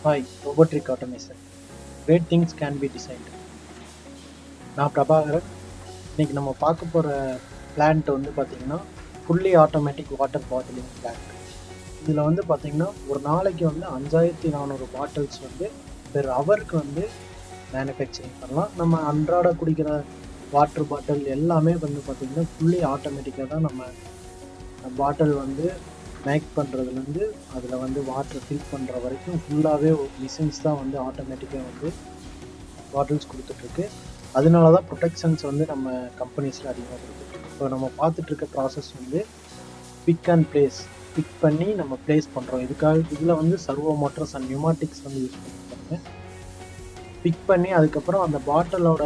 Hi, robotic automation. Great things can be designed. நான் பிரபாகரன். இன்னைக்கு நம்ம பார்க்க போகிற பிளான்ட் வந்து பார்த்தீங்கன்னா fully automatic water bottling plant. இதில் வந்து பார்த்தீங்கன்னா ஒரு நாளைக்கு வந்து 5400 பாட்டில்ஸ் வந்து பெர் ஹவருக்கு வந்து மேனுஃபேக்சரிங் பண்ணலாம். நம்ம அன்றாட குடிக்கிற வாட்டர் பாட்டில் எல்லாமே வந்து பார்த்தீங்கன்னா ஃபுல்லி ஆட்டோமேட்டிக்காக தான் நம்ம பாட்டில் வந்து மேக் பண்ணுறதுலேருந்து அதில் வந்து வாட்டர் ஃபில் பண்ணுற வரைக்கும் ஃபுல்லாகவே மிஷின்ஸ் தான் வந்து ஆட்டோமேட்டிக்காக வந்து பாட்டில்ஸ் கொடுத்துட்ருக்கு. அதனால தான் ப்ரொடெக்ஷன்ஸ் வந்து நம்ம கம்பெனிஸில் அதிகமாக கொடுத்துட்ருக்கு. இப்போ நம்ம பார்த்துட்ருக்க ப்ராசஸ் வந்து பிக் அண்ட் பிளேஸ். பிக் பண்ணி நம்ம பிளேஸ் பண்ணுறோம். இதில் வந்து சர்வோ மோட்டர்ஸ் அண்ட் நியூமாட்டிக்ஸ் வந்து யூஸ் பண்ணியிருக்காங்க. பிக் பண்ணி அதுக்கப்புறம் அந்த பாட்டிலோட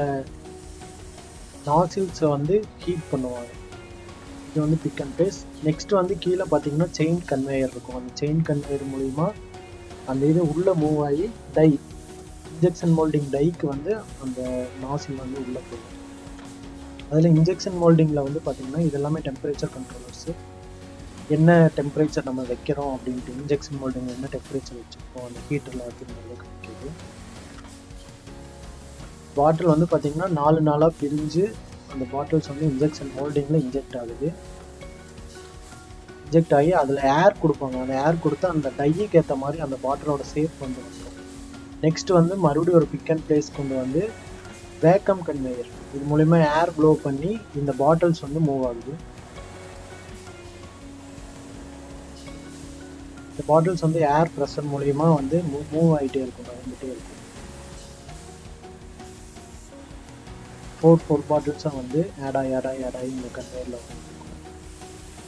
நாசில்ஸை வந்து ஹீட் பண்ணுவாங்க. இது வந்து பிக் அண்ட் பிளேஸ். நெக்ஸ்ட் வந்து கீழே பார்த்தீங்கன்னா செயின் கன்வேயர் இருக்கும். அந்த செயின் கன்வேயர் மூலிமா அந்த இது உள்ளே மூவ் ஆகி டை இன்ஜெக்ஷன் மோல்டிங் டைக்கு வந்து அந்த நாசில் வந்து உள்ளே போகும். அதில் இன்ஜெக்ஷன் மோல்டிங்கில் வந்து பார்த்திங்கன்னா இதெல்லாமே டெம்பரேச்சர் கண்ட்ரோலர்ஸு. என்ன டெம்பரேச்சர் நம்ம வைக்கிறோம் அப்படின்ட்டு இன்ஜெக்ஷன் மோல்டிங் என்ன டெம்பரேச்சர் வச்சுருக்கோம் அந்த ஹீட்டரில் வைக்கிறது கிடைக்கிது. பாட்டில் வந்து பார்த்திங்கன்னா 4 நாளாக பிரிஞ்சு அந்த பாட்டில்ஸ் வந்து இன்ஜெக்ஷன் மோல்டிங்கில் இன்ஜெக்ட் ஆகுது. இன்ஜெக்ட் ஆகி அதில் ஏர் கொடுப்பாங்க. அந்த ஏர் கொடுத்து அந்த டைக்கு ஏற்ற மாதிரி அந்த பாட்டிலோட ஷேப் வந்து வந்துடும். நெக்ஸ்ட் வந்து மறுபடியும் ஒரு பிக் அண்ட் பிளேஸ் கொண்டு வந்து வேக்கம் கன்வேயர். இது மூலிமா ஏர் ப்ளோ பண்ணி இந்த பாட்டில்ஸ் வந்து மூவ் ஆகுது. இந்த பாட்டில்ஸ் வந்து ஏர் ப்ரெஷர் மூலிமா வந்து மூவ் ஆகிட்டே இருக்கும், வந்துகிட்டே இருக்கும். 4 பாட்டில்ஸாக வந்து ஆட் ஆகி இந்த கன்வேயரில் வந்து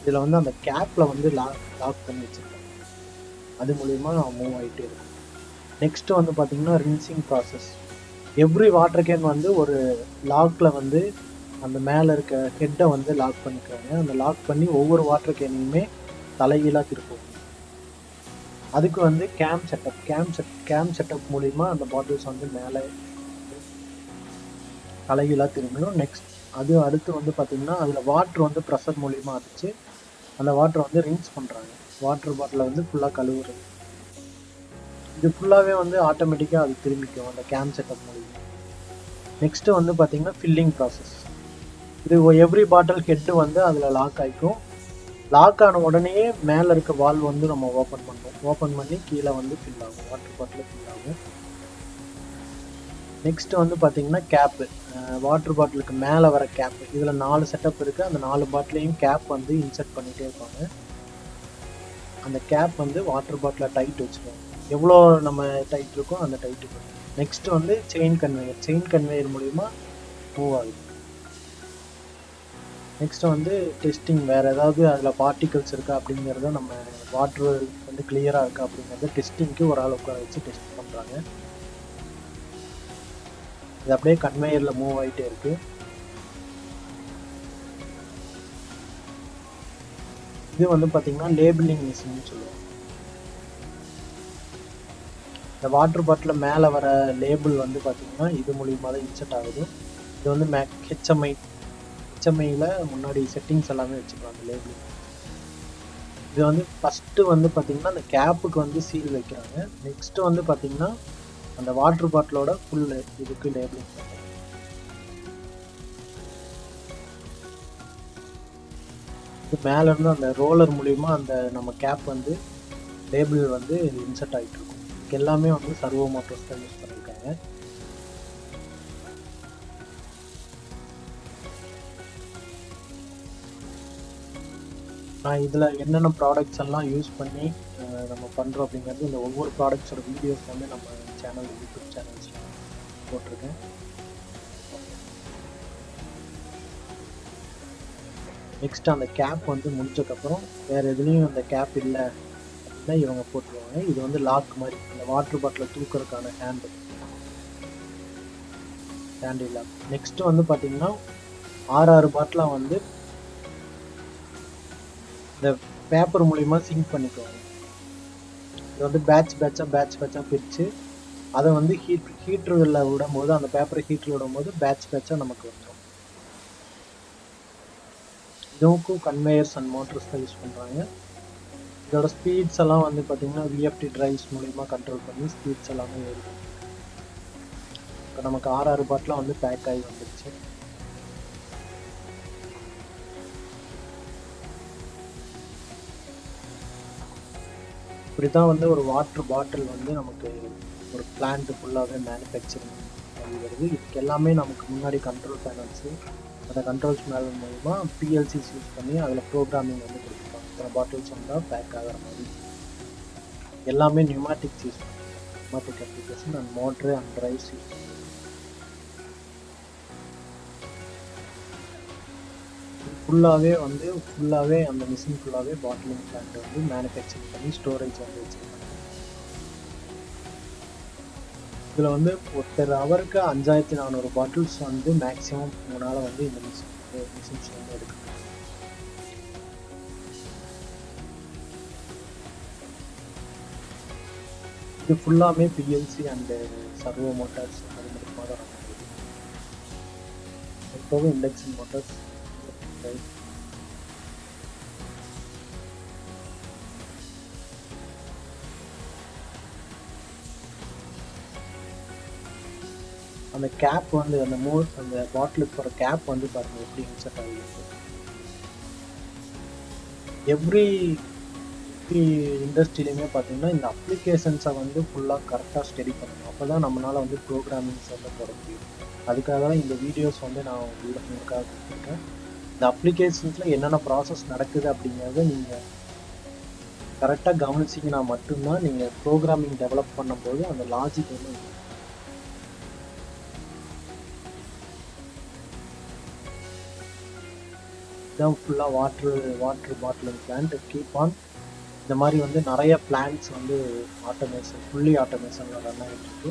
இதில் வந்து அந்த கேப்பில் வந்து லாக் பண்ணி வச்சுருக்காங்க. அது மூலிமா மூவ் ஆகிட்டே இருக்கும். நெக்ஸ்ட்டு வந்து பார்த்திங்கன்னா rinsing process. Every water can வந்து ஒரு லாக்கில் வந்து அந்த மேலே இருக்க ஹெட்டை வந்து லாக் பண்ணிக்கிறாங்க. அந்த லாக் பண்ணி ஒவ்வொரு வாட்டர் கேனையுமே தலைகீழாக திருப்போம். அதுக்கு வந்து கேம் செட்டப் மூலிமா அந்த பாட்டில்ஸ் வந்து மேலே தலைகீழாக திரும்பிடும். நெக்ஸ்ட் அது அடுத்து வந்து பார்த்திங்கன்னா அதில் வாட்ரு வந்து ப்ரெஷர் மூலிமா அடிச்சு அந்த வாட்டரை வந்து ரின்ஸ் பண்ணுறாங்க. வாட்டர் பாட்டிலை வந்து ஃபுல்லாக கழுவுறது. இது ஃபுல்லாகவே வந்து ஆட்டோமேட்டிக்காக அது திரும்பிக்கும் அந்த கேம் செட்டப் மூலிமா. நெக்ஸ்ட்டு வந்து பார்த்திங்கன்னா ஃபில்லிங் ப்ராசஸ். இது எவ்ரி பாட்டில் ஹெட்டு வந்து அதில் லாக் ஆகிக்கும். லாக் ஆன உடனே மேலே இருக்க வால்வ் வந்து நம்ம ஓப்பன் பண்ணுவோம். ஓப்பன் பண்ணி கீழே வந்து ஃபில் ஆகும், வாட்டர் பாட்டில் ஃபில் ஆகும். நெக்ஸ்ட் வந்து பார்த்திங்கன்னா கேப்பு. வாட்டர் பாட்டிலுக்கு மேலே வர கேப்பு. இதில் 4 செட்டப் இருக்குது. அந்த 4 பாட்டிலையும் கேப் வந்து இன்சர்ட் பண்ணிகிட்டே இருப்பாங்க. அந்த கேப் வந்து வாட்டர் பாட்டிலை டைட் வச்சுருவாங்க. எவ்வளோ நம்ம டைட் இருக்கோ அந்த டைட்டுக்கு. நெக்ஸ்ட்டு வந்து செயின் கன்வேயர் மூலிமா மூவ் ஆகுது. நெக்ஸ்ட்டு வந்து டெஸ்டிங். வேறு ஏதாவது அதில் பார்ட்டிகல்ஸ் இருக்கா அப்படிங்கிறத நம்ம வாட்ரு வந்து கிளியராக இருக்கா அப்படிங்கிறத டெஸ்டிங்க்கு ஒரு ஆள் உட்கார வச்சு டெஸ்ட் பண்ணுறாங்க. இது அப்படியே கன்வேயரில் மூவ் ஆகிட்டே இருக்குது. இது வந்து பார்த்திங்கன்னா லேபிளிங் மிஷின்னு சொல்லுவாங்க. இந்த வாட்டர் பாட்டில் மேலே வர லேபிள் வந்து பார்த்திங்கன்னா இது மூலியமாக தான் இன்செர்ட் ஆகுது. இது வந்து ஹெச்எம்ஐயில் முன்னாடி செட்டிங்ஸ் எல்லாமே வச்சுக்கலாம் லேபிளிங். இது வந்து ஃபஸ்ட்டு வந்து பார்த்திங்கன்னா அந்த கேப்புக்கு வந்து சீல் வைக்கிறாங்க. நெக்ஸ்ட்டு வந்து பார்த்திங்கன்னா அந்த வாட்டர் பாட்டிலோட ஃபுல் இதுக்கு லேபிளிங் பண்ணுறாங்க. இது மேலேருந்து அந்த ரோலர் மூலிமா அந்த நம்ம கேப் வந்து லேபிள் வந்து இன்செர்ட் ஆகிட்டு இருக்கும். எல்லாமே வந்து சர்வோ மோட்டர்ஸ் தான் யூஸ் பண்ணியிருக்காங்க. நான் இதில் என்னென்ன ப்ராடக்ட்ஸ் எல்லாம் யூஸ் பண்ணி நம்ம பண்ணுறோம் அப்படிங்கிறது இந்த ஒவ்வொரு ப்ராடக்ட்ஸோட வீடியோஸ் வந்து நம்ம யூடியூப் சேனல்ஸில் போட்டிருக்கேன். நெக்ஸ்ட் அந்த கேப் வந்து முடிச்சதுக்கப்புறம் வேறு எதுலேயும் அந்த கேப் இல்லை அப்படின்னா இவங்க போட்டுருவாங்க. இது வந்து லாக் மாதிரி அந்த வாட்டர் பாட்டிலை தூக்கிறதுக்கான ஹேண்டில் லாக். நெக்ஸ்ட்டு வந்து பார்த்திங்கன்னா 6 பாட்டிலாக வந்து இந்த பேப்பர் மூலிமா சிங்க் பண்ணிக்குவாங்க. இது வந்து பேட்சாக பிரித்து அதை வந்து ஹீட்டரில் விடும்போது அந்த பேப்பரை ஹீட்டரில் விடும்போது பேட்சாக நமக்கு வந்துடும். இதுக்கும் கன்வேயர்ஸ் அண்ட் மோட்டர்ஸ் தான் யூஸ் பண்ணுறாங்க. இதோட ஸ்பீட்ஸ் எல்லாம் வந்து பார்த்தீங்கன்னா விஎஃப்டி டிரைவ்ஸ் மூலிமா கண்ட்ரோல் பண்ணி ஸ்பீட்ஸ் எல்லாமே ஏறி இப்போ நமக்கு 6 பாட்டிலாம் வந்து பேக் ஆகி வந்துருச்சு. இப்படி தான் வந்து ஒரு வாட்டர் பாட்டில் வந்து நமக்கு ஒரு பிளான்ட் ஃபுல்லாகவே மேனுஃபேக்சரிங் ஆகி வருது. இதுக்கு எல்லாமே நமக்கு முன்னாடி கண்ட்ரோல் பேனல்ஸு, அந்த கண்ட்ரோல்ஸ் பேனல் மூலிமா பிஎல்சிஸ் யூஸ் பண்ணி அதில் ப்ரோக்ராமிங் வந்து கொடுத்துருப்பாங்க. இத்தனை பாட்டில்ஸ் வந்தால் பேக் ஆகிற மாதிரி. எல்லாமே நியூமேட்டிக்ஸ் யூஸ் பண்ணுறாங்க. Pneumatic application and motor and drives use பண்ணுறாங்க. ஃபுல்லாகவே அந்த மிஷின் ஃபுல்லாகவே பாட்டிலிங் பிளான்ட் வந்து மேனுஃபேக்சரிங் பண்ணி ஸ்டோரேஜ் வந்து வச்சுருக்காங்க. இதில் வந்து ஒரு ஹவருக்கு 5400 பாட்டில்ஸ் வந்து மேக்ஸிமம் உங்களால் வந்து இந்த மிஷின்ஸ் வந்து எடுக்க முடியும். இது ஃபுல்லாமே பிஎல்சி அண்டு சர்வோ மோட்டார்ஸ் அது மூலமாக தான் ரன் ஆகுது. இப்போவும் இண்டக்ஷன் மோட்டார்ஸ் அந்த கேப் வந்து அந்த பாட்டிலுக்கு போகிற கேப் வந்து பாருங்கள் எப்படி இன்சர்ட் ஆகிருக்கு. எவ்ரி இண்டஸ்ட்ரியிலையுமே பார்த்தீங்கன்னா இந்த அப்ளிகேஷன்ஸை வந்து ஃபுல்லாக கரெக்டாக ஸ்டடி பண்ணணும். அப்போ தான் நம்மளால் வந்து ப்ரோக்ராமிங்ஸ் வந்து போட முடியும். அதுக்காக தான் இந்த வீடியோஸ் வந்து நான் உங்களுக்காக கொடுத்துருக்கேன். இந்த அப்ளிகேஷன்ஸில் என்னென்ன ப்ராசஸ் நடக்குது அப்படிங்கிறத நீங்கள் கரெக்டாக கவனிச்சிங்கன்னா மட்டும்தான் நீங்கள் ப்ரோக்ராமிங் டெவலப் பண்ணும்போது அந்த லாஜிக் வந்து இதுதான் ஃபுல்லாக water bottling plant keep on. இந்த மாதிரி வந்து நிறைய பிளான்ட்ஸ் வந்து ஃபுல்லி ஆட்டோமேஷனில் ரன் ஆகிட்டு இருக்கு.